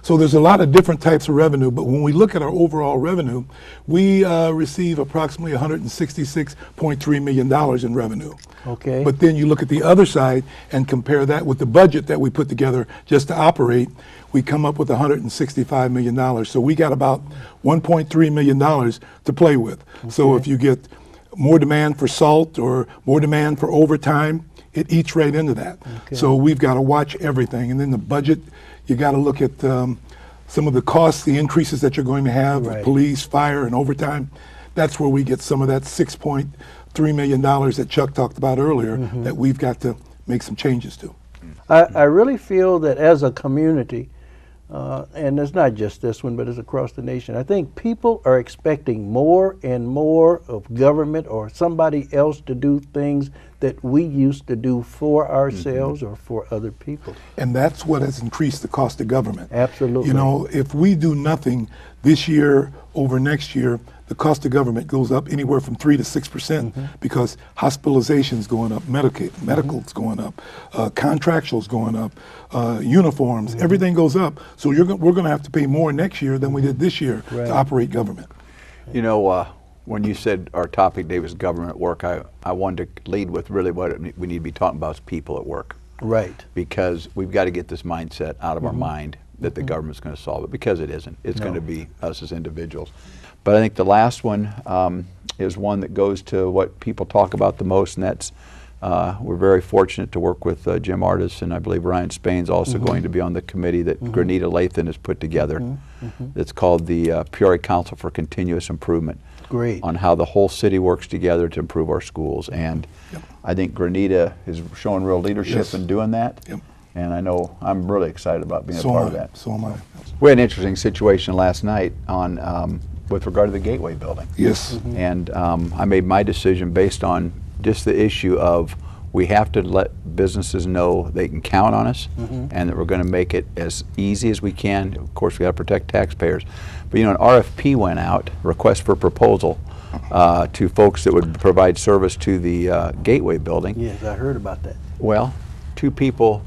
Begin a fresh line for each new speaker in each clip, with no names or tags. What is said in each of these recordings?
So there's a lot of different types of revenue, but when we look at our overall revenue, we receive approximately $166.3 million in revenue.
Okay.
But then you look at the other side and compare that with the budget that we put together just to operate, we come up with $165 million. So we got about $1.3 million to play with. Okay. So if you get more demand for salt or more demand for overtime, it eats right into that. Okay. So we've got to watch everything. And then the budget, you got to look at some of the costs, the increases that you're going to have with police, fire, and overtime. That's where we get some of that $6.3 million that Chuck talked about earlier that we've got to make some changes to.
I really feel that as a community, and it's not just this one, but it's across the nation, I think people are expecting more and more of government or somebody else to do things that we used to do for ourselves or for other people. And
that's what has increased the cost of government.
Absolutely.
You know, if we do nothing this year over next year, the cost of government goes up anywhere from 3 to 6% because hospitalization's going up, medical's going up, contractual's going up, uniforms, everything goes up. So we're going to have to pay more next year than we did this year to operate government.
You know, when you said our topic today was government work, I wanted to lead with really what we need to be talking about is people at work.
Right.
Because we've got to get this mindset out of our mind that the government's going to solve it, because it isn't. It's going to be us as individuals. But I think the last one is one that goes to what people talk about the most, and that's we're very fortunate to work with Jim Artis, and I believe Ryan Spain's also going to be on the committee that Granita Lathan has put together. It's called the Peoria Council for Continuous Improvement.
Great. On
how the whole city works together to improve our schools. And I think Granita is showing real leadership in doing that. And I know I'm really excited about being a part of that.
So am I.
We had an interesting situation last night on with regard to the Gateway building.
Yes.
And I made my decision based on just the issue of we have to let businesses know they can count on us and that we're going to make it as easy as we can. Of course, we got to protect taxpayers. But you know, an RFP went out, request for proposal, to folks that would provide service to the Gateway building.
Yes, I heard about that.
Well, 2 people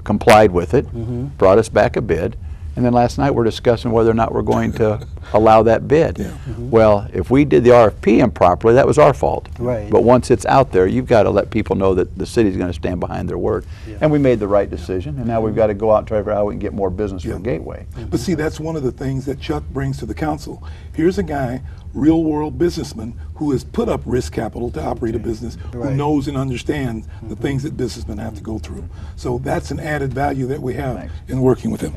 complied with it, brought us back a bid, and then last night we're discussing whether or not we're going to allow that bid. Well, if we did the RFP improperly, that was our fault. But once it's out there, you've got to let people know that the city's going to stand behind their word. And we made the right decision, and now we've got to go out and try to figure out how we can get more business for Gateway.
But see, that's one of the things that Chuck brings to the council. Here's a guy, real world businessman, who has put up risk capital to operate a business, who knows and understands the things that businessmen have to go through. So that's an added value that we have in working with him.